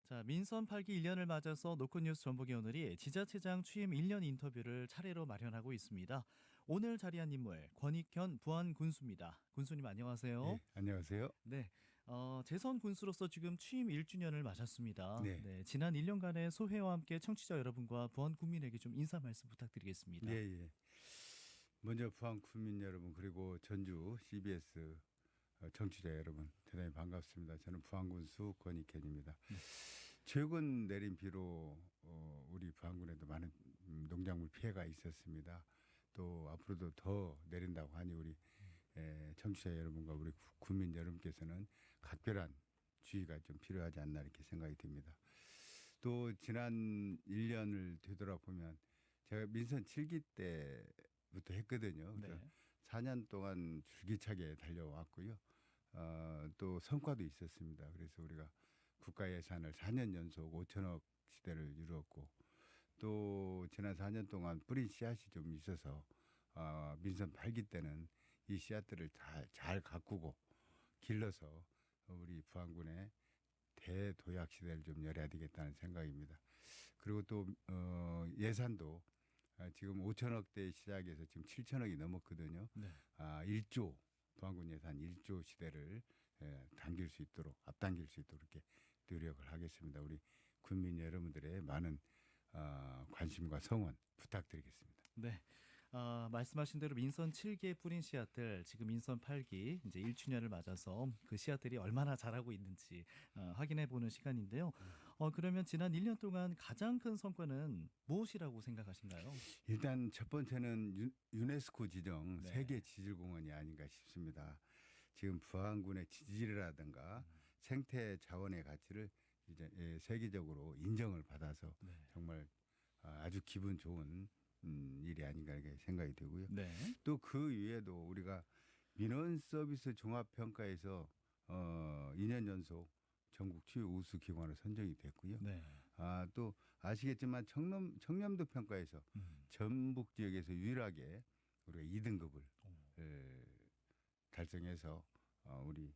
자, 민선 8기 1년을 맞아서 노컷뉴스 전북의 오늘이 지자체장 취임 1년 인터뷰를 차례로 마련하고 있습니다. 오늘 자리한 인물 권익현 부안군수입니다. 군수님 안녕하세요. 예, 안녕하세요. 네, 재선 군수로서 지금 취임 1주년을 맞았습니다. 네. 네, 지난 1년간의 소회와 함께 청취자 여러분과 부안 국민에게 좀 인사 말씀 부탁드리겠습니다. 예, 예. 먼저 부안 국민 여러분 그리고 전주 CBS 청취자 여러분 대단히 반갑습니다. 저는 부안군수 권익현입니다. 최근 내린 비로 우리 부안군에도 많은 농작물 피해가 있었습니다. 또 앞으로도 더 내린다고 하니 우리 청취자 여러분과 우리 국민 여러분께서는 각별한 주의가 좀 필요하지 않나 이렇게 생각이 듭니다. 또 지난 1년을 되돌아보면 제가 민선 7기 때부터 했거든요. 그래서 네. 4년 동안 줄기차게 달려왔고요. 또 성과도 있었습니다. 그래서 우리가 국가 예산을 4년 연속 5천억 시대를 이루었고 또 지난 4년 동안 뿌린 씨앗이 좀 있어서 민선 8기 때는 이 씨앗들을 잘 가꾸고 길러서 우리 부안군의 대도약 시대를 좀 열어야 되겠다는 생각입니다. 그리고 또 예산도 지금 5천억대 시작해서 지금 7천억이 넘었거든요. 네. 1조 부안군 예산 1조 시대를 당길 수 있도록 앞당길 수 있도록 이렇게 노력을 하겠습니다. 우리 국민 여러분들의 많은 관심과 성원 부탁드리겠습니다. 네. 말씀하신 대로 민선 7기에 뿌린 씨앗들 지금 민선 8기 이제 1주년을 맞아서 그 씨앗들이 얼마나 자라고 있는지 확인해 보는 시간인데요. 그러면 지난 1년 동안 가장 큰 성과는 무엇이라고 생각하신가요? 일단 첫 번째는 유네스코 지정 네. 세계 지질공원이 아닌가 싶습니다. 지금 부안군의 지질이라든가 생태 자원의 가치를 이제 세계적으로 인정을 받아서 네. 정말 아주 기분 좋은 일이 아닌가 이렇게 생각이 되고요. 네. 또 그 위에도 우리가 민원 서비스 종합 평가에서 2년 연속 전국 최우 우수 기관으로 선정이 됐고요. 네. 또 아시겠지만 청렴도 평가에서 전북 지역에서 유일하게 우리가 2등급을 달성해서 우리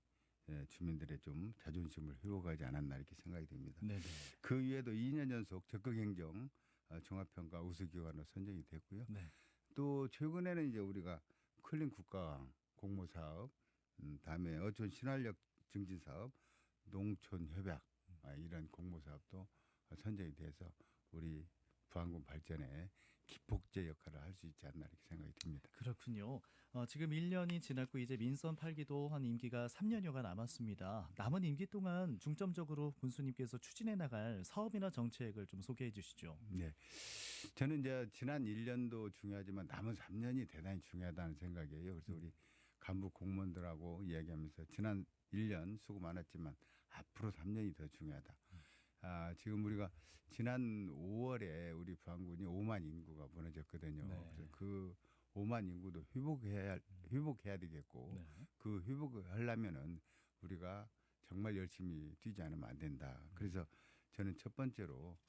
주민들의 좀 자존심을 회복하지 않았나 이렇게 생각이 됩니다. 네. 그 위에도 2년 연속 적극행정 종합평가 우수기관으로 선정이 됐고요. 네. 또 최근에는 이제 우리가 클린 국가왕 공모사업, 다음에 어촌 신활력 증진 사업, 농촌 협약 이런 공모사업도 선정이 돼서 우리 부안군 발전에 기폭제 역할을 할 수 있지 않나 이렇게 생각이 듭니다. 그렇군요. 지금 1년이 지났고 이제 민선 8기도 한 임기가 3년여가 남았습니다. 남은 임기 동안 중점적으로 군수님께서 추진해 나갈 사업이나 정책을 좀 소개해 주시죠. 네. 저는 이제 지난 1년도 중요하지만 남은 3년이 대단히 중요하다는 생각이에요. 그래서 우리 간부 공무원들하고 이야기하면서 지난 1년 수고 많았지만 앞으로 3년이 더 중요하다. 지금 우리가 지난 5월에 우리 부안군이 5만 인구가 무너졌거든요. 네. 그래서 그 5만 인구도 회복해야 되겠고 네. 그 회복을 하려면은 우리가 정말 열심히 뛰지 않으면 안 된다. 그래서 저는 첫 번째로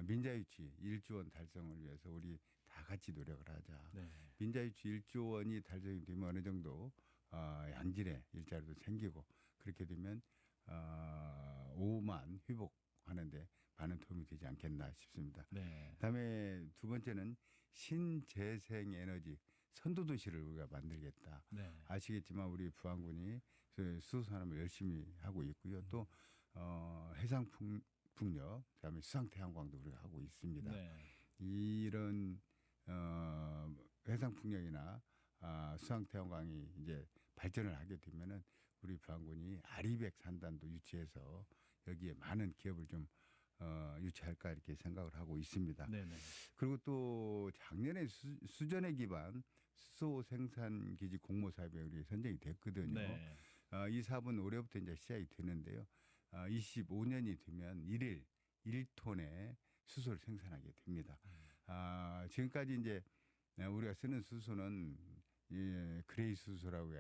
민자유치 1조 원 달성을 위해서 우리 다 같이 노력을 하자. 네. 민자유치 1조 원이 달성이 되면 어느 정도 양질의 일자리도 생기고 그렇게 되면 5만 회복하는데 많은 도움이 되지 않겠나 싶습니다. 네. 그다음에 두 번째는 신재생 에너지 선도도시를 우리가 만들겠다. 네. 아시겠지만 우리 부안군이 수소산업을 열심히 하고 있고요. 또 해상풍력, 그다음에 수상태양광도 우리가 하고 있습니다. 네. 이런 해상풍력이나 수상태양광이 이제 발전을 하게 되면은 우리 부안군이 아리백 산단도 유치해서 여기에 많은 기업을 좀 유치할까 이렇게 생각을 하고 있습니다. 네. 네. 그리고 또 작년에 수전에 기반 수소 생산 기지 공모 사업에 우리 선정이 됐거든요. 네. 이 사업은 올해부터 이제 시작이 되는데요. 25년이 되면 1톤의 수소를 생산하게 됩니다. 지금까지 이제 우리가 쓰는 수소는 그레이 수소라고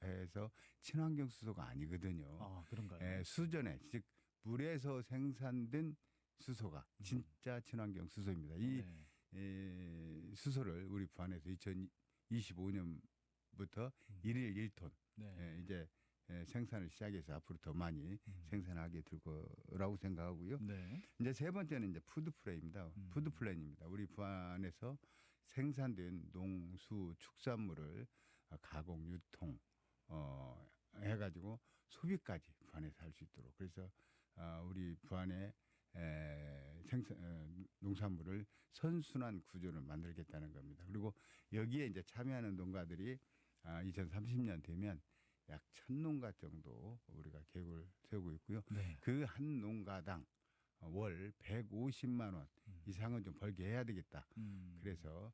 해서 친환경 수소가 아니거든요. 그런가요? 수전에 즉 물에서 생산된 수소가 진짜 친환경 수소입니다. 이 수소를 우리 부안에서 2025년부터 1일 1톤 네. 이제 생산을 시작해서 앞으로 더 많이 생산하게 될 거라고 생각하고요. 네. 이제 세 번째는 이제 푸드 플레이입니다. 음. 푸드 플랜입니다. 우리 부안에서 생산된 농수 축산물을 가공 유통 해가지고 소비까지 부안에서 할 수 있도록 그래서 우리 부안의 생산 농산물을 선순환 구조를 만들겠다는 겁니다. 그리고 여기에 이제 참여하는 농가들이 2030년 되면 약 1,000농가 정도 우리가 계획을 세우고 있고요. 네. 그 한 농가당 월 150만 원 음. 이상은 좀 벌게 해야 되겠다. 음. 그래서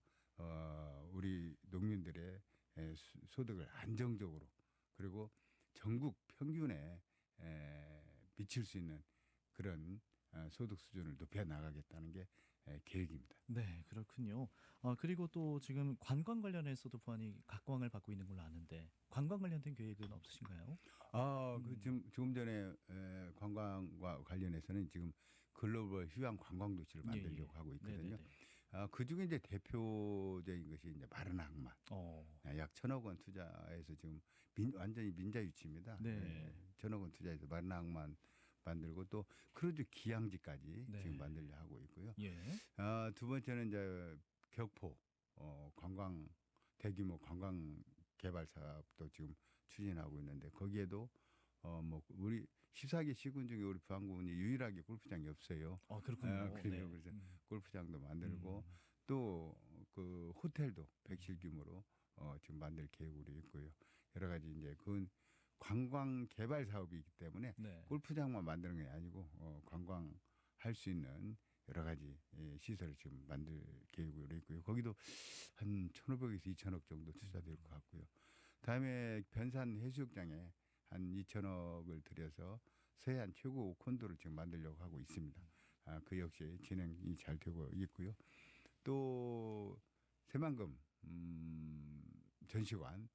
우리 농민들의 소득을 안정적으로 그리고 전국 평균에 미칠 수 있는 그런 소득 수준을 높여 나가겠다는 게 계획입니다. 네, 그렇군요. 그리고 또 지금 관광 관련해서도 부안이 각광을 받고 있는 걸로 아는데 관광 관련된 계획은 없으신가요? 그 조금 전에 관광과 관련해서는 지금 글로벌 휴양 관광 도시를 예, 만들려고 예. 하고 있거든요. 네네네. 그 중에 이제 대표적인 것이 이제 마른 항만. 약 1,000억 원 투자해서 지금 완전히 민자 유치입니다. 네. 1,000억 원 투자해서 마른 항만 만들고 또 크루즈 기항지까지 네. 지금 만들려 하고 있고요. 예. 두 번째는 이제 격포 관광 대규모 관광 개발 사업도 지금 추진하고 있는데 거기에도 뭐 우리 14개 시군 중에 우리 부안군이 유일하게 골프장이 없어요. 그렇군요. 그래요. 네. 그래서 골프장도 만들고 또 그 호텔도 100실 규모로 지금 만들 계획으로 있고요. 여러 가지 이제 그건 관광 개발 사업이기 때문에 네. 골프장만 만드는 게 아니고 관광할 수 있는 여러 가지 시설을 지금 만들 계획으로 있고요. 거기도 한 1,500에서 2,000억 정도 투자될 것 같고요. 다음에 변산 해수욕장에 한 2,000억을 들여서 서해안 최고 콘도를 지금 만들려고 하고 있습니다. 그 역시 진행이 잘 되고 있고요. 또 새만금 전시관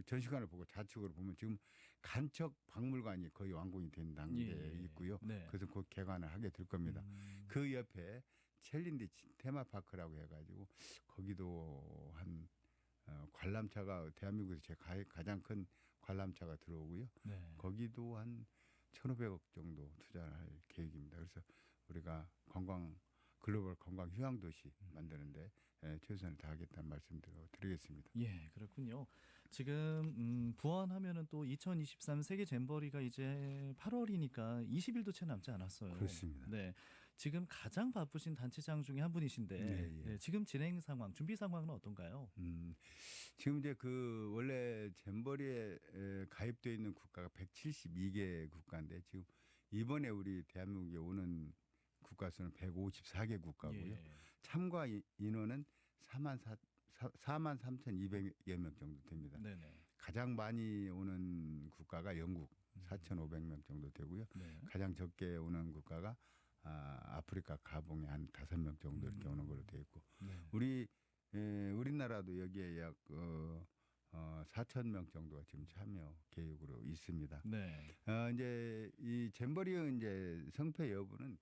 전시관을 보고 좌측으로 보면 지금 간척 박물관이 거의 완공이 된 단계에 있고요. 네. 그래서 곧 개관을 하게 될 겁니다. 그 옆에 챌린지 테마파크라고 해가지고 거기도 한 관람차가 대한민국에서 가장 큰 관람차가 들어오고요. 네. 거기도 한 1,500억 정도 투자를 할 계획입니다. 그래서 우리가 글로벌 관광 휴양 도시 만드는데 최선을 다하겠다는 말씀을 드리겠습니다. 예, 그렇군요. 지금 부안하면은 또 2023 세계 잼버리가 이제 8월이니까 20일도 채 남지 않았어요. 그렇습니다. 네. 지금 가장 바쁘신 단체장 중에 한 분이신데 네, 예. 지금 진행 상황, 준비 상황은 어떤가요? 지금 이제 그 원래 잼버리에 가입되어 있는 국가가 172개 국가인데 지금 이번에 우리 대한민국에 오는 국가 수는 154개 국가고요. 예. 참가 인원은 43,200여 명 정도 됩니다. 네네. 가장 많이 오는 국가가 영국 4,500명 정도 되고요. 네. 가장 적게 오는 국가가 아프리카 가봉에 한 5명 정도 이렇게 오는 걸로 되어 있고 네. 우리나라도 여기에 약 4,000명 정도가 지금 참여 계획으로 있습니다. 네. 이제 이 잼버리 이제 성패 여부는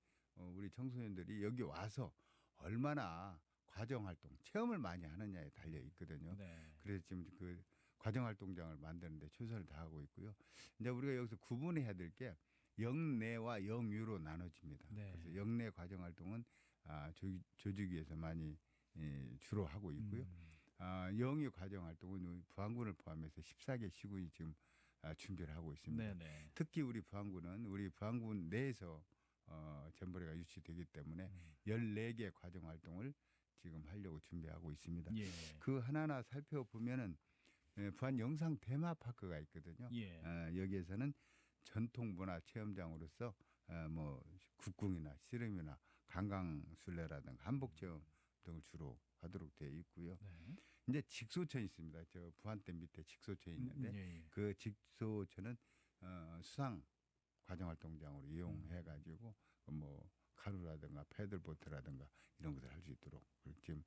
우리 청소년들이 여기 와서 얼마나 과정 활동, 체험을 많이 하느냐에 달려 있거든요. 네. 그래서 지금 그 과정 활동장을 만드는데 최선을 다하고 있고요. 이제 우리가 여기서 구분해야 될 게 영내와 영유로 나눠집니다. 네. 그래서 영내 과정 활동은 조직위에서 많이 주로 하고 있고요. 영유 과정 활동은 우리 부안군을 포함해서 14개 시군이 지금 준비를 하고 있습니다. 네네. 특히 우리 부안군 내에서 잼버리가 유치되기 때문에 14개 과정 활동을 지금 하려고 준비하고 있습니다. 예. 그 하나하나 살펴보면은 부안 영상 테마파크가 있거든요. 예. 여기에서는 전통 문화 체험장으로서 뭐 국궁이나 씨름이나 강강술래라든가 한복 체험 등을 주로 하도록 되어 있고요. 네. 이제 직소천 있습니다. 저 부안댐 밑에 직소천 있는데 예. 그 직소천은 수상 과정활동장으로 이용해가지고 뭐 카누라든가 패들보트라든가 이런 것을 할 수 있도록 지금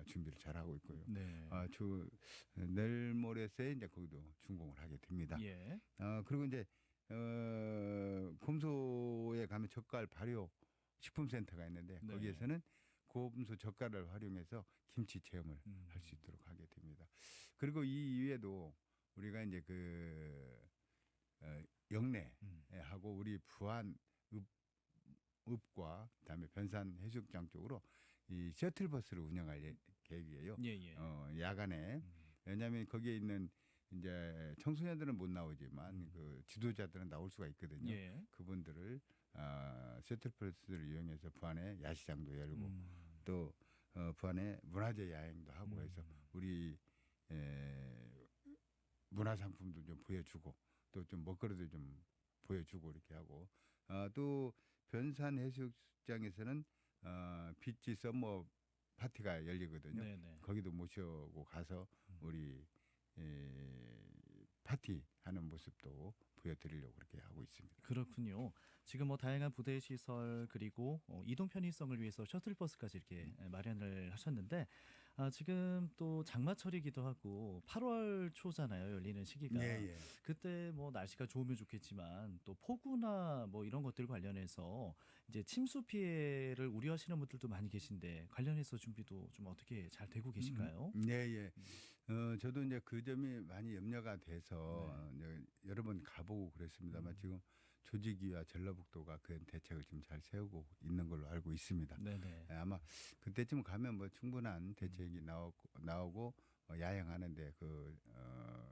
준비를 잘 하고 있고요. 네. 내일 모레새 이제 거기도 준공을 하게 됩니다. 예. 그리고 이제 곰소에 가면 젓갈 발효 식품센터가 있는데 네. 거기에서는 곰소 젓갈을 활용해서 김치 체험을 할 수 있도록 하게 됩니다. 그리고 이 이외에도 우리가 이제 그 영내하고 우리 부안 읍과 그다음에 변산 해수욕장 쪽으로 이 셔틀버스를 운영할 계획이에요. 예, 예. 야간에. 왜냐하면 거기에 있는 이제 청소년들은 못 나오지만 그 지도자들은 나올 수가 있거든요. 예. 그분들을 셔틀버스를 이용해서 부안에 야시장도 열고 또 부안에 문화재 야행도 하고 해서 우리 문화 상품도 좀 보여주고 또 좀 먹거리도 좀 보여주고 이렇게 하고 또 변산 해수욕장에서는 비치 썸머 파티가 열리거든요. 네네. 거기도 모시고 가서 우리 파티 하는 모습도 보여드리려고 그렇게 하고 있습니다. 그렇군요. 지금 뭐 다양한 부대 시설 그리고 이동 편의성을 위해서 셔틀버스까지 이렇게 마련을 하셨는데 지금 또 장마철이기도 하고 8월 초잖아요. 열리는 시기가. 예. 그때 뭐 날씨가 좋으면 좋겠지만 또 폭우나 뭐 이런 것들 관련해서 이제 침수 피해를 우려하시는 분들도 많이 계신데 관련해서 준비도 좀 어떻게 잘 되고 계신가요? 예. 저도 이제 그 점이 많이 염려가 돼서 이제 여러 번 가보고 그랬습니다만 지금 조직위와 전라북도가 그 대책을 지금 잘 세우고 있는 걸로 알고 있습니다. 네네. 아마 그때쯤 가면 뭐 충분한 대책이 나오고 야행하는데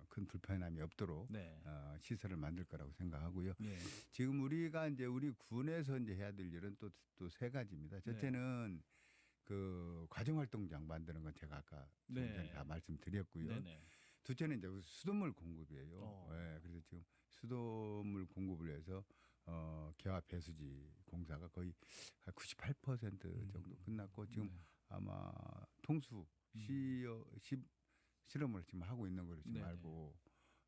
큰 불편함이 없도록 네. 시설을 만들 거라고 생각하고요. 예. 지금 우리가 이제 우리 군에서 이제 해야 될 일은 또 세 가지입니다. 첫째는 그 과정활동장 만드는 건 제가 아까 좀 전에 다 말씀드렸고요. 네네. 둘째는 이제 수돗물 공급이에요. 어. 그래서 지금 수돗물 공급을 해서 개화 배수지 공사가 거의 한 98% 정도 끝났고 지금 아마 통수 실험을 지금 하고 있는 걸로 지금 네네. 알고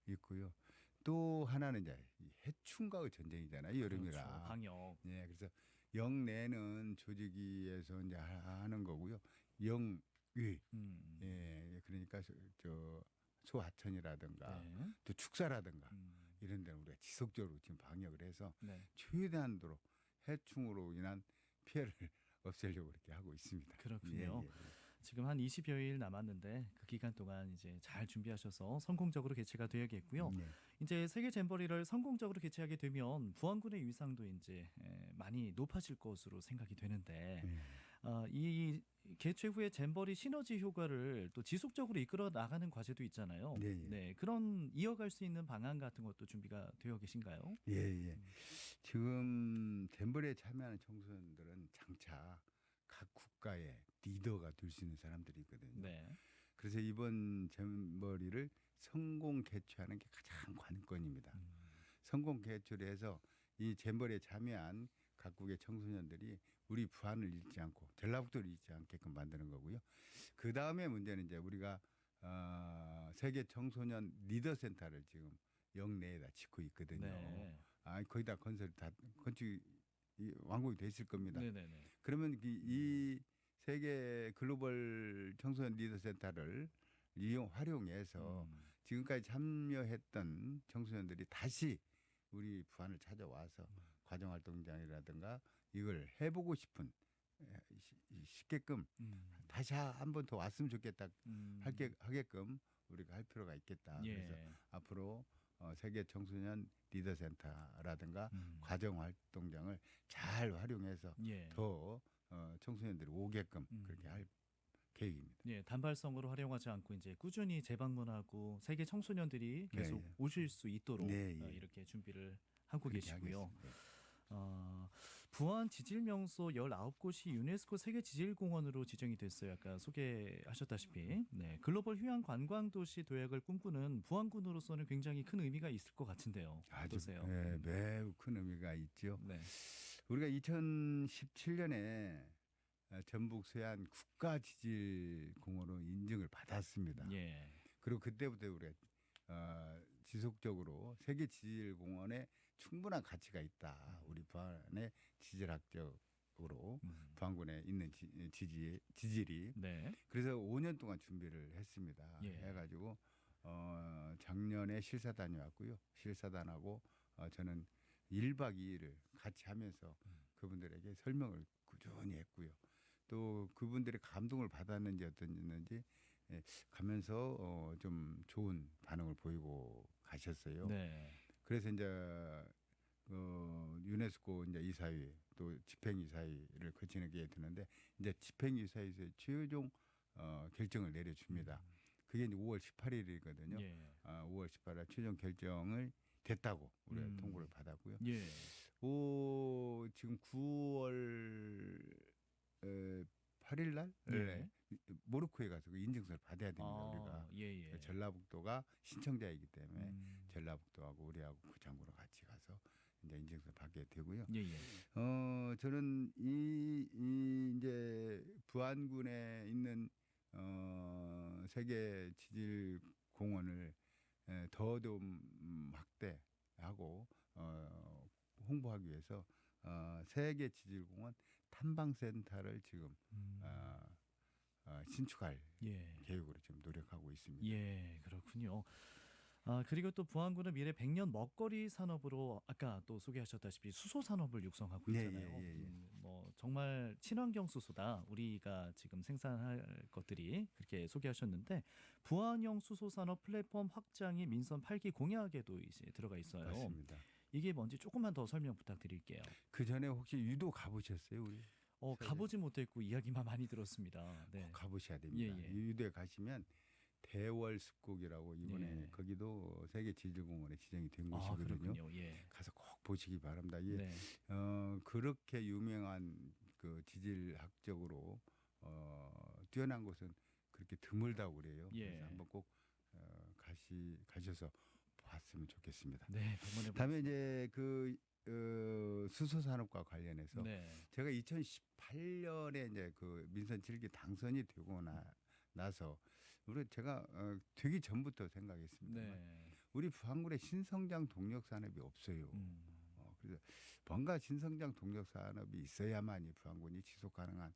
있고요. 또 하나는 이제 이 해충과의 전쟁이잖아요. 여름이라. 그렇죠. 방역. 예, 그래서 영내는 조직위에서 이제 하는 거고요. 영위, 예, 그러니까 저 소하천이라든가 네. 또 축사라든가 이런 데는 우리가 지속적으로 지금 방역을 해서 네. 최대한도로 해충으로 인한 피해를 없애려고 그렇게 하고 있습니다. 그렇군요. 예. 지금 한 20여일 남았는데 그 기간 동안 이제 잘 준비하셔서 성공적으로 개최가 되야겠고요. 네. 이제 세계 잼버리를 성공적으로 개최하게 되면 부안군의 위상도 이제 많이 높아질 것으로 생각이 되는데 이 개최 후에 잼버리 시너지 효과를 또 지속적으로 이끌어 나가는 과제도 있잖아요. 네. 그런 이어갈 수 있는 방안 같은 것도 준비가 되어 계신가요? 예. 지금 잼버리에 참여하는 청소년들은 장차 각 국가의 리더가 될 수 있는 사람들이 있거든요. 네. 그래서 이번 잼버리를 성공 개최하는 게 가장 관건입니다. 성공 개최를 해서 이 잼버리에 참여한 각국의 청소년들이 우리 부안을 잃지 않고 전라북도를 잃지 않게끔 만드는 거고요. 그 다음에 문제는 이제 우리가 세계 청소년 리더 센터를 지금 영내에다 짓고 있거든요. 네. 거기다 건축이 완공이 돼 있을 겁니다. 네네네. 그러면 이 세계 글로벌 청소년 리더 센터를 활용해서 지금까지 참여했던 청소년들이 다시 우리 부안을 찾아와서 과정활동장이라든가 이걸 해보고 싶게끔 다시 한 번 더 왔으면 좋겠다 하게끔 우리가 할 필요가 있겠다. 예. 그래서 앞으로 세계 청소년 리더 센터라든가 과정활동장을 잘 활용해서 예. 더 청소년들이 오게끔 그렇게 할 계획입니다. 예, 단발성으로 활용하지 않고 이제 꾸준히 재방문하고 세계 청소년들이 계속 오실 수 있도록 이렇게 준비를 하고 계시고요. 하겠습니다. 부안 지질명소 19곳이 유네스코 세계지질공원으로 지정이 됐어요. 아까 소개하셨다시피 글로벌 휴양 관광도시 도약을 꿈꾸는 부안군으로서는 굉장히 큰 의미가 있을 것 같은데요. 어떠세요? 매우 큰 의미가 있죠. 네. 우리가 2017년에 전북 서해안 국가지질공원으로 인증을 받았습니다. 예. 그리고 그때부터 우리가 지속적으로 세계지질공원에 충분한 가치가 있다. 우리 부안의 지질학적으로 부안군에 있는 지질이. 네. 그래서 5년 동안 준비를 했습니다. 해가지고 작년에 실사단이 왔고요. 실사단하고 저는 1박 2일을 같이 하면서 그분들에게 설명을 꾸준히 했고요. 또 그분들의 감동을 받았는지 어땠는지 가면서 좀 좋은 반응을 보이고 가셨어요. 네. 그래서 이제 유네스코 이제 이사회 또 집행이사회를 거치게 되는데 이제 집행이사회에서 최종 결정을 내려줍니다. 그게 이제 5월 18일이거든요. 예. 5월 18일 최종 결정을 됐다고 우리가 통보를 받았고요. 예. 지금 9월 8일 날 예. 모로코에 가서 그 인증서를 받아야 됩니다. 우리가 예. 전라북도가 신청자이기 때문에 음. 전라북도하고 우리하고 그 장구로 같이 가서 이제 인증서 받게 되고요. 예. 저는 이 이제 부안군에 있는 세계 지질 공원을 더 좀 확대하고 홍보하기 위해서 세계 지질 공원 탐방센터를 지금 신축할 예. 계획으로 지금 노력하고 있습니다. 예, 그렇군요. 그리고 또 부안군은 미래 100년 먹거리 산업으로 아까 또 소개하셨다시피 수소 산업을 육성하고 예, 있잖아요. 예. 뭐 정말 친환경 수소다. 우리가 지금 생산할 것들이 그렇게 소개하셨는데 부안형 수소 산업 플랫폼 확장이 민선 8기 공약에도 이제 들어가 있어요. 맞습니다. 이게 뭔지 조금만 더 설명 부탁드릴게요. 그 전에 혹시 유도 가보셨어요, 우리? 가보지 못했고 이야기만 많이 들었습니다. 네. 꼭 가보셔야 됩니다. 예. 유도에 가시면 대월 습곡이라고 이번에 예. 거기도 세계 지질공원에 지정이 된 곳이거든요. 그렇군요. 예. 가서 꼭 보시기 바랍니다. 이게 네. 그렇게 유명한 그 지질학적으로 뛰어난 곳은 그렇게 드물다고 그래요. 예. 그래서 한번 꼭 가셔서 봤으면 좋겠습니다. 네, 방문해 다음에 이제 그 수소 산업과 관련해서 네. 제가 2018년에 이제 그 민선 7기 당선이 되고 나서 제가 되기 전부터 생각했습니다. 네. 우리 부안군에 신성장 동력 산업이 없어요. 그래서 뭔가 신성장 동력 산업이 있어야만이 부안군을 지속 가능한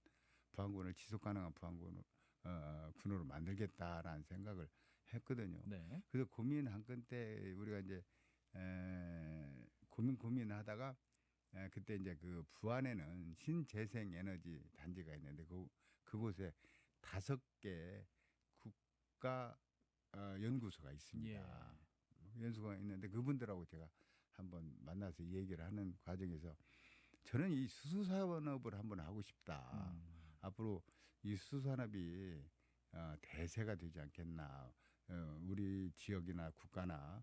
군으로 만들겠다라는 생각을 했거든요. 네. 그래서 고민한 건데 우리가 이제 고민하다가 그때 이제 그 부안에는 신재생 에너지 단지가 있는데 그곳에 5개 국가 연구소가 있습니다. 예. 연구소가 있는데 그분들하고 제가 한번 만나서 얘기를 하는 과정에서 저는 이 수소 산업을 한번 하고 싶다. 앞으로 이 수소 산업이 대세가 되지 않겠나. 우리 지역이나 국가나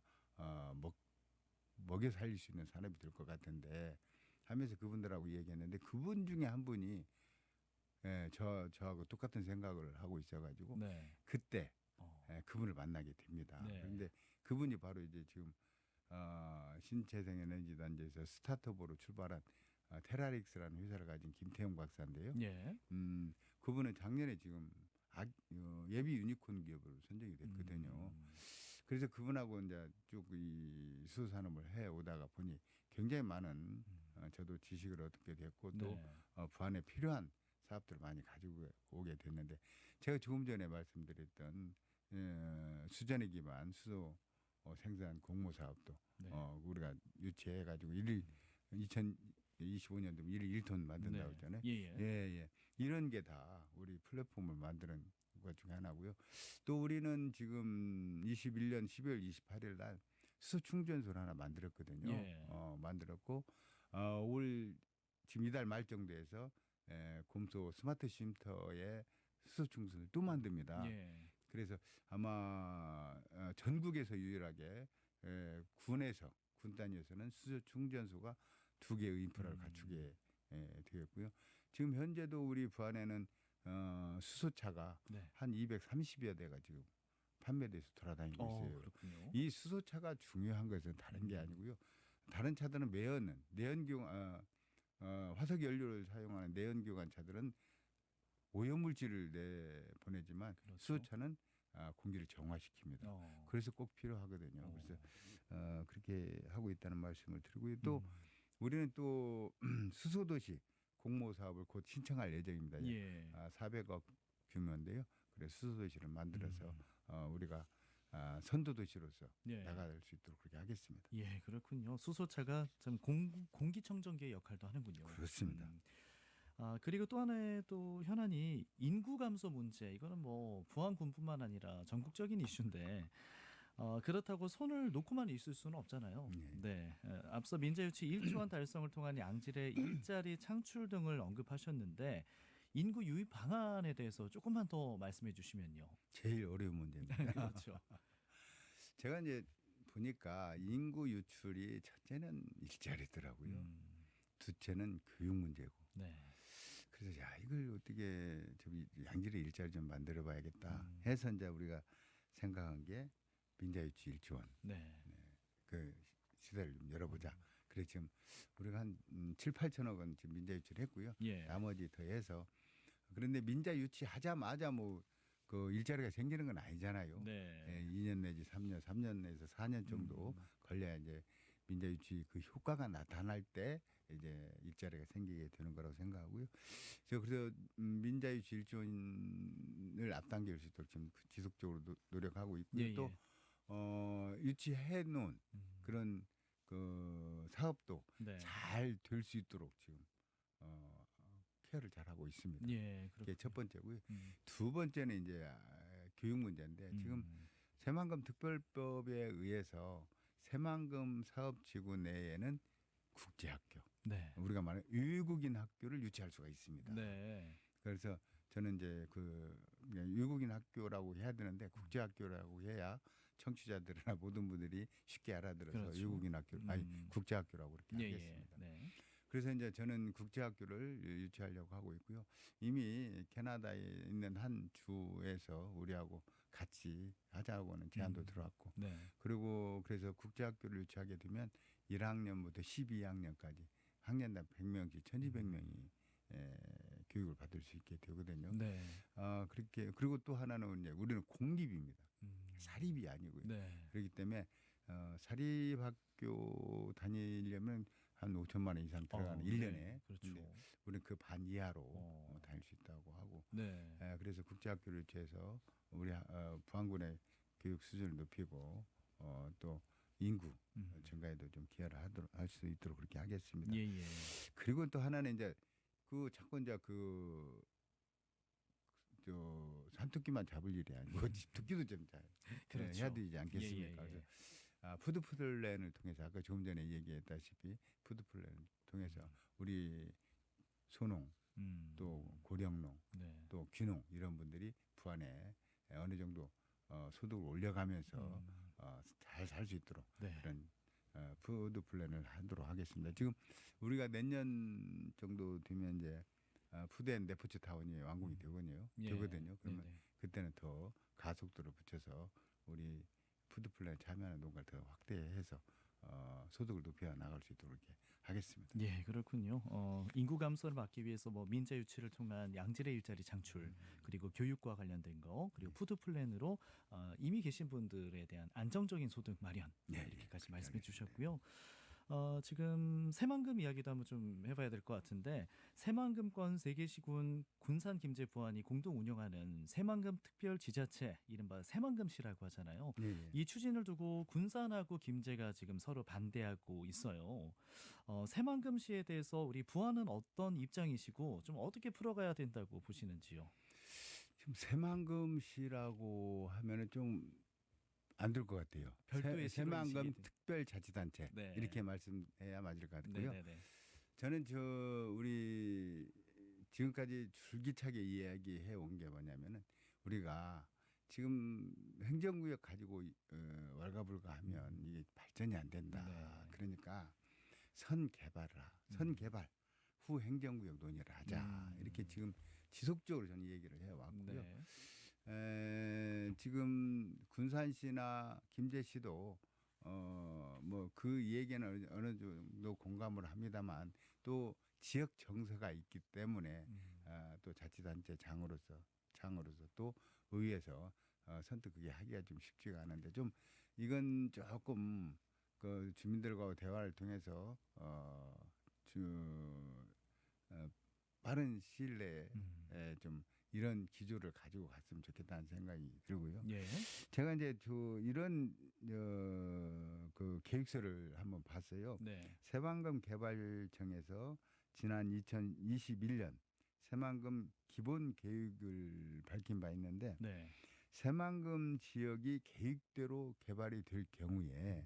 먹여 살릴 수 있는 산업이 될 것 같은데 하면서 그분들하고 얘기했는데 그분 중에 한 분이 저하고 똑같은 생각을 하고 있어가지고 네. 그때 그분을 만나게 됩니다. 네. 그런데 그분이 바로 이제 지금 신재생에너지 단지에서 스타트업으로 출발한 테라릭스라는 회사를 가진 김태형 박사인데요. 예. 그분은 작년에 지금 예비 유니콘 기업으로 선정이 됐거든요. 그래서 그분하고 이제 쭉 이 수소 산업을 해 오다가 보니 굉장히 많은 저도 지식을 얻게 됐고 또 네. 부안에 필요한 사업들을 많이 가지고 오게 됐는데 제가 조금 전에 말씀드렸던 수전에 기반 수소 생산 공모 사업도 네. 우리가 유치해 가지고 2025년도 1톤 만든다고 했잖아요. 예. 이런 게 다 우리 플랫폼을 만드는 것 중에 하나고요. 또 우리는 지금 21년 12월 28일 날 수소 충전소를 하나 만들었거든요. 예. 만들었고 지금 이달 말 정도에서 곰소 스마트 쉼터에 수소 충전소를 또 만듭니다. 예. 그래서 아마 전국에서 유일하게 군 단위에서는 수소 충전소가 2개의 인프라를 갖추게 되었고요. 지금 현재도 우리 부안에는 수소차가 네. 한 230여 대가 지금 판매돼서 돌아다니고 있어요. 그렇군요. 이 수소차가 중요한 것은 다른 게 아니고요. 다른 차들은 내연기관 화석 연료를 사용하는 내연기관 차들은 오염물질을 내보내지만 그렇죠. 수소차는 공기를 정화시킵니다. 그래서 꼭 필요하거든요. 그래서 그렇게 하고 있다는 말씀을 드리고요. 또 우리는 또 수소도시 공모 사업을 곧 신청할 예정입니다. 400억 규모인데요. 그래서 수소도시를 만들어서 우리가 선도도시로서 나갈 수 있도록 그렇게 하겠습니다. 예, 그렇군요. 수소차가 참 공기청정기의 역할도 하는군요. 그렇습니다. 그리고 또 하나의 또 현안이 인구 감소 문제. 이거는 뭐 부안군뿐만 아니라 전국적인 이슈인데 그렇다고 손을 놓고만 있을 수는 없잖아요. 네. 네. 앞서 민자유치 1조원 달성을 통한 양질의 일자리 창출 등을 언급하셨는데 인구 유입 방안에 대해서 조금만 더 말씀해 주시면요. 제일 어려운 문제입니다. 그렇죠. 제가 이제 보니까 인구 유출이 첫째는 일자리더라고요. 둘째는 교육 문제고. 네. 그래서 야 이걸 어떻게 좀 양질의 일자리 좀 만들어 봐야겠다 음. 해서 이제 우리가 생각한 게 민자유치 1조원 네. 그 시대를 좀 열어보자. 그래 지금 우리가 한 7, 8천억 원 지금 민자유치를 했고요. 예. 나머지 더해서 그런데 민자유치 하자마자 뭐 그 일자리가 생기는 건 아니잖아요. 네. 2년 내지 3년, 3년 내에서 4년 정도 걸려야 이제 민자유치 그 효과가 나타날 때 이제 일자리가 생기게 되는 거라고 생각하고요. 그래서 민자유치 1조원을 앞당길 수 있도록 지금 지속적으로 노력하고 있고요. 예, 또 예. 유치해 놓은 음. 그런 그 사업도 네. 잘 될 수 있도록 지금 케어를 잘 하고 있습니다. 예. 그게 첫 번째고요. 음. 두 번째는 이제 교육 문제인데 지금 새만금 특별법에 의해서 새만금 사업지구 내에는 국제학교, 네. 우리가 말하는 외국인 학교를 유치할 수가 있습니다. 네. 그래서 저는 이제 그 그냥 외국인 학교라고 해야 되는데 국제학교라고 해야 청취자들이나 모든 분들이 쉽게 알아들어서 그렇죠. 외국인 학교, 아니 국제학교라고 그렇게 예, 하겠습니다. 예. 네. 그래서 이제 저는 국제학교를 유치하려고 하고 있고요. 이미 캐나다에 있는 한 주에서 우리하고 같이 하자고는 제안도 들어왔고, 네. 그리고 그래서 국제학교를 유치하게 되면 1학년부터 12학년까지 학년당 100명씩 1,200명이 교육을 받을 수 있게 되거든요. 네. 그렇게 그리고 또 하나는 이제 우리는 공립입니다. 사립이 아니고요. 네. 그렇기 때문에 사립학교 다니려면 한 5천만 원 이상 들어가는 1년에. 네. 그렇죠. 근데 우리는 그 반 이하로 다닐 수 있다고 하고. 네. 그래서 국제학교를 유치해서 우리 부안군의 교육 수준을 높이고 또 인구 증가에도 좀 기여를 할 수 있도록 그렇게 하겠습니다. 예, 예. 그리고 또 하나는 이제 그 자꾸 이제 산토끼만 잡을 일이 아니고 집토끼도 좀 잘 그렇죠. 해야 되지 않겠습니까? 예, 예, 예. 그래서 푸드 플랜을 통해서 아까 조금 전에 얘기했다시피 푸드 플랜을 통해서 우리 소농 또 고령농 네. 또 귀농 이런 분들이 부안에 어느 정도 소득을 올려가면서 잘 살 수 있도록 네. 그런 푸드 플랜을 하도록 하겠습니다. 지금 우리가 내년 정도 되면 이제 푸드 앤 레포츠 타운이 완공이 되거든요. 예. 그러면 네네. 그때는 더 가속도를 붙여서 우리 푸드 플랜 참여하는 농가를 더 확대해서 소득을 높여 나갈 수 있도록 이렇게 하겠습니다. 예, 그렇군요. 인구 감소를 막기 위해서 뭐 민자 유치를 통한 양질의 일자리 창출, 그리고 교육과 관련된 거, 그리고 푸드 플랜으로 이미 계신 분들에 대한 안정적인 소득 마련 네, 이렇게까지 그렇게 말씀해 하겠습니다. 주셨고요. 지금 새만금 이야기도 한번 좀 해봐야 될 것 같은데 새만금권 세계시군 군산 김제 부안이 공동 운영하는 새만금 특별 지자체 이른바 새만금시라고 하잖아요. 네. 이 추진을 두고 군산하고 김제가 지금 서로 반대하고 있어요. 새만금시에 대해서 우리 부안은 어떤 입장이시고 좀 어떻게 풀어가야 된다고 보시는지요? 지금 새만금시라고 하면은 좀 안 될 것 같아요. 별도의 새만금 시도이시긴- 특별자치단체 네. 이렇게 말씀해야 맞을 것 같고요. 네네네. 저는 우리 지금까지 줄기차게 이야기해 온 게 뭐냐면은 우리가 지금 행정구역 가지고 왈가불가하면 이게 발전이 안 된다. 네. 그러니까 선 개발 후 행정구역 논의를 하자. 이렇게 지금 지속적으로 저는 얘기를 해왔고요. 네. 지금 군산시나 김제시도 뭐 그 얘기는 어느 정도 공감을 합니다만 또 지역 정서가 있기 때문에 또 자치단체 장으로서 또 의회에서 선뜻 그게 하기가 좀 쉽지가 않은데 좀 이건 조금 그 주민들과 대화를 통해서 빠른 시일 내에 좀 이런 기조를 가지고 갔으면 좋겠다는 생각이 들고요. 예. 제가 이제 이런 그 계획서를 한번 봤어요. 네. 새만금 개발청에서 지난 2021년 새만금 기본 계획을 밝힌 바 있는데 네. 새만금 지역이 계획대로 개발이 될 경우에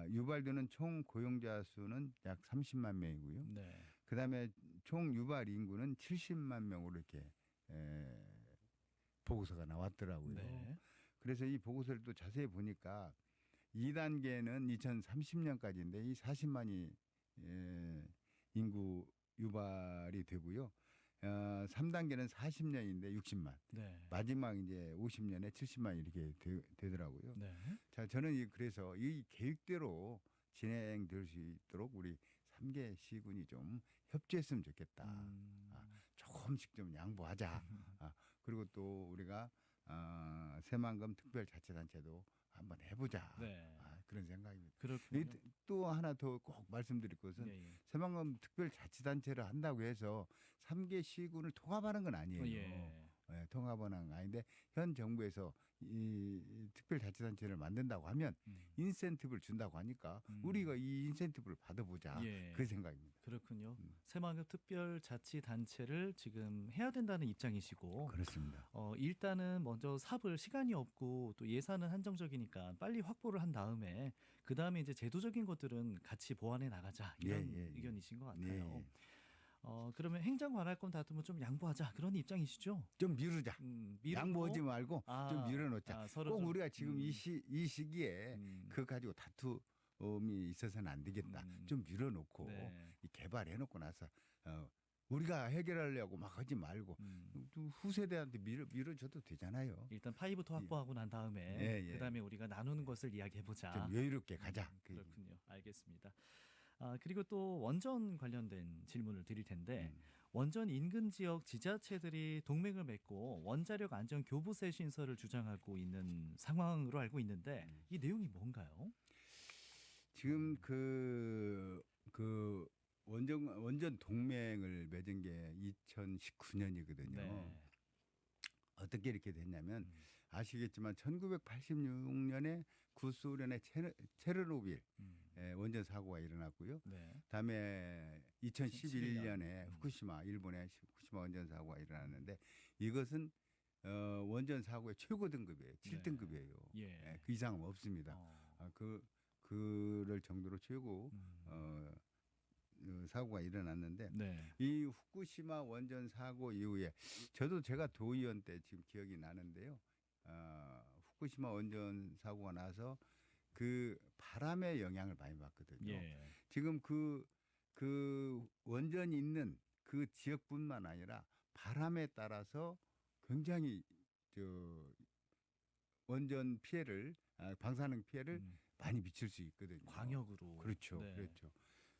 유발되는 총 고용자 수는 약 30만 명이고요. 네. 그다음에 총 유발 인구는 70만 명으로 이렇게 보고서가 나왔더라고요. 네. 그래서 이 보고서를 또 자세히 보니까 2단계는 2030년까지인데 이 40만이 인구 유발이 되고요. 3단계는 40년인데 60만. 네. 마지막 이제 50년에 70만 이렇게 되더라고요. 네. 자, 저는 그래서 이 계획대로 진행될 수 있도록 우리 3개 시군이 좀 협조했으면 좋겠다. 조금씩 좀 양보하자. 그리고 또 우리가 새만금 특별자치단체도 한번 해보자. 네. 그런 생각입니다. 그렇군요. 또 하나 더 꼭 말씀드릴 것은 예, 예. 새만금 특별자치단체를 한다고 해서 3개 시군을 통합하는 건 아니에요. 예. 통합은 아닌데 현 정부에서 이 특별자치단체를 만든다고 하면 인센티브를 준다고 하니까 우리가 이 인센티브를 받아보자. 예. 그 생각입니다. 그렇군요. 새만금 특별자치단체를 지금 해야 된다는 입장이시고 그렇습니다. 일단은 먼저 삽을 시간이 없고 또 예산은 한정적이니까 빨리 확보를 한 다음에 그 다음에 이제 제도적인 것들은 같이 보완해 나가자 이런 예. 의견이신 것 예. 같아요. 그러면 행정 관할권 다투면 좀 양보하자 그런 입장이시죠? 좀 미루자. 미루고? 양보하지 말고 좀 밀어놓자. 서로 꼭 좀, 우리가 지금 이 시기에 그거 가지고 다툼이 있어서는 안 되겠다. 좀 밀어놓고 네. 이 개발해놓고 나서 우리가 해결하려고 막 하지 말고 또 후세대한테 밀어줘도 되잖아요. 일단 파이부터 확보하고 난 다음에 예. 그다음에 우리가 나누는 것을 이야기해보자. 좀 여유롭게 가자. 그렇군요. 알겠습니다. 그리고 또 원전 관련된 질문을 드릴 텐데 원전 인근 지역 지자체들이 동맹을 맺고 원자력 안전 교부세 신설을 주장하고 있는 상황으로 알고 있는데 이 내용이 뭔가요? 지금 그 원전 동맹을 맺은 게 2019년이거든요. 네. 어떻게 이렇게 됐냐면 아시겠지만 1986년에 구소련의 체르노빌 원전 사고가 일어났고요. 네. 다음에 2011년에 후쿠시마 일본의 후쿠시마 원전 사고가 일어났는데 이것은 원전 사고의 최고 등급이에요. 7등급이에요. 예. 그 이상은 없습니다. 그럴 정도로 최고 사고가 일어났는데 네. 이 후쿠시마 원전 사고 이후에 제가 도의원 때 지금 기억이 나는데요. 후쿠시마 원전 사고가 나서 그 바람의 영향을 많이 받거든요. 예. 지금 그 원전이 있는 그 지역뿐만 아니라 바람에 따라서 굉장히 원전 피해를 방사능 피해를 많이 미칠 수 있거든요. 광역으로. 그렇죠. 네. 그렇죠.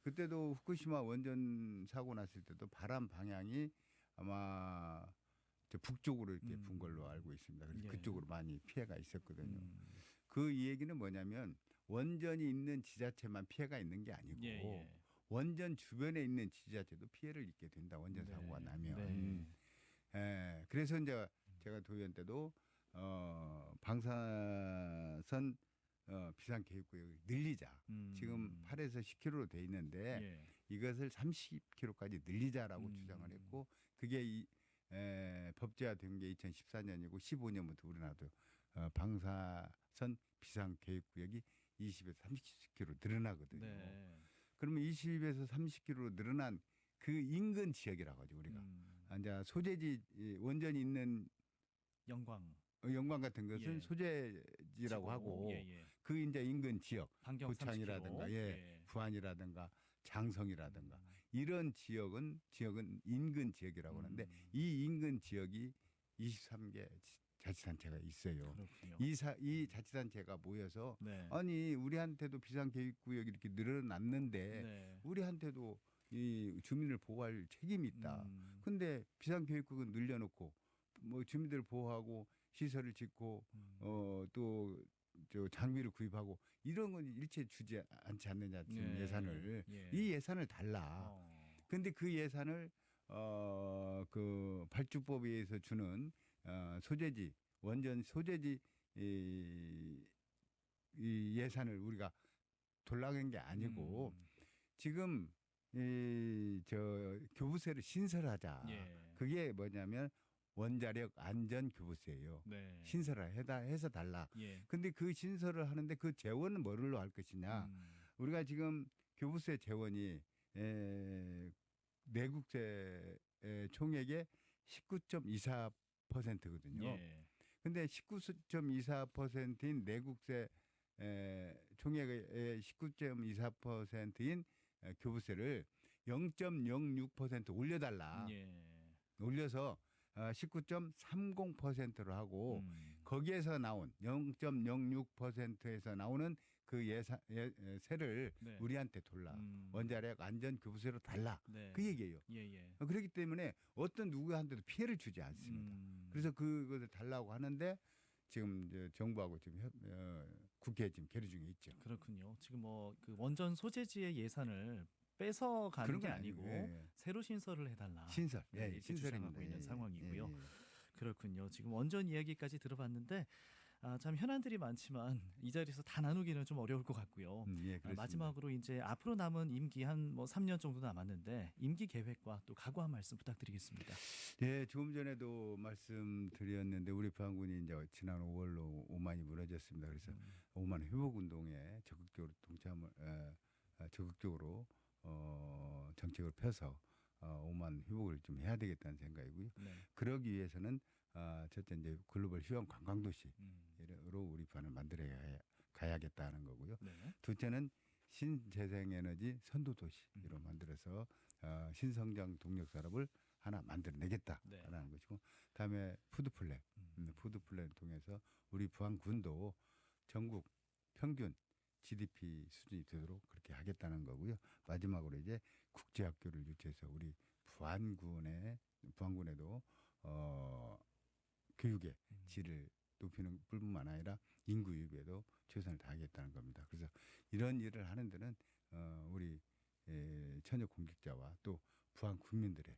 그때도 후쿠시마 원전 사고 났을 때도 바람 방향이 아마 북쪽으로 이렇게 분 걸로 알고 있습니다. 그래서 예. 그쪽으로 많이 피해가 있었거든요. 그 얘기는 뭐냐면 원전이 있는 지자체만 피해가 있는 게 아니고 예. 원전 주변에 있는 지자체도 피해를 입게 된다. 원전 사고가 나면. 그래서 이제 제가 도의원 때도 방사선 비상계획구역을 늘리자. 지금 8에서 10km로 돼 있는데 이것을 30km까지 늘리자라고 주장을 했고 그게 법제화된 게 2014년이고 15년부터 우리나라도 방사선 비상계획구역이 20에서 30km 늘어나거든요. 네. 그러면 20에서 30km로 늘어난 그 인근 지역이라고 하죠 우리가. 이제 소재지 원전이 있는 영광 같은 것은 소재지라고 하고 그 이제 인근 지역 부창이라든가 30km. 부안이라든가 장성이라든가 이런 지역은 인근 지역이라고 하는데 이 인근 지역이 23개 자치단체가 있어요. 그렇군요. 이 자치단체가 모여서 네. 아니 우리한테도 비상계획구역이 이렇게 늘어났는데 우리한테도 이 주민을 보호할 책임이 있다. 근데 비상계획구역은 늘려놓고 뭐 주민들 보호하고 시설을 짓고 또 장비를 구입하고 이런 건 일체 주지 않지 않느냐 지금 예산을 이 예산을 달라. 근데 그 예산을 그 발주법에 의해서 주는 소재지 원전 소재지 이 예산을 우리가 돌아간 게 아니고 지금 교부세를 신설하자. 그게 뭐냐면 원자력 안전 교부세예요. 네. 신설을 해서 달라. 예. 근데 그 신설을 하는데 그 재원은 뭐로 할 것이냐? 우리가 지금 교부세 재원이 내국세 총액의 19.24%거든요. 예. 근데 19.24%인 내국세 총액의 19.24%인 교부세를 0.06% 올려달라. 예. 올려서 19.30%로 하고 거기에서 나온 0.06%에서 나오는 그 세를 네. 우리한테 돌라. 원자력 안전 교부세로 달라. 네. 그 얘기예요. 예. 그렇기 때문에 어떤 누구한테도 피해를 주지 않습니다. 그래서 그것을 달라고 하는데 지금 이제 정부하고 지금 국회에 지금 계류 중에 있죠. 그렇군요. 지금 뭐 그 원전 소재지의 예산을 뺏어 가는 그런 게 건 아니고 예. 새로 신설을 해달라. 신설, 네, 예, 이렇게 신설입니다. 주장하고 있는 예, 상황이고요. 예, 예. 그렇군요. 지금 원전 이야기까지 들어봤는데 참 현안들이 많지만 이 자리에서 다 나누기는 좀 어려울 것 같고요. 예, 그렇습니다. 마지막으로 이제 앞으로 남은 임기 한 뭐 3년 정도 남았는데 임기 계획과 또 각오 한 말씀 부탁드리겠습니다. 예, 조금 전에도 말씀드렸는데 우리 부안군이 이제 지난 5월로 오만이 무너졌습니다. 그래서 오만 회복 운동에 적극적으로 적극적으로 정책을 펴서 오만 회복을 좀 해야 되겠다는 생각이고요. 네. 그러기 위해서는 첫째 이제 글로벌 휴양 관광 도시로 음. 우리 부안을 만들어 가야겠다는 거고요. 네. 둘째는 신재생에너지 선도 도시로 만들어서 신성장 동력 산업을 하나 만들어내겠다라는 네. 것이고, 다음에 푸드플랜, 푸드플랜을 통해서 우리 부안군도 전국 평균 GDP 수준이 되도록 그렇게 하겠다는 거고요. 마지막으로 이제 국제학교를 유치해서 우리 부안군에도 교육의 질을 높이는 뿐만 아니라 인구 유입에도 최선을 다하겠다는 겁니다. 그래서 이런 일을 하는 데는 우리 천역 공직자와 또 부안 국민들의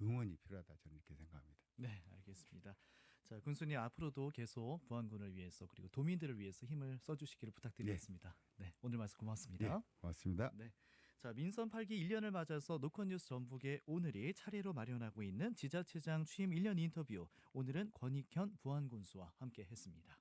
응원이 필요하다, 저는 이렇게 생각합니다. 네, 알겠습니다. 자, 군수님 앞으로도 계속 부안군을 위해서 그리고 도민들을 위해서 힘을 써주시기를 부탁드리겠습니다. 네, 오늘 말씀 고맙습니다. 네, 고맙습니다. 네. 자, 민선 8기 1년을 맞아서 노컷뉴스 전북의 오늘이 차례로 마련하고 있는 지자체장 취임 1년 인터뷰. 오늘은 권익현 부안군수와 함께 했습니다.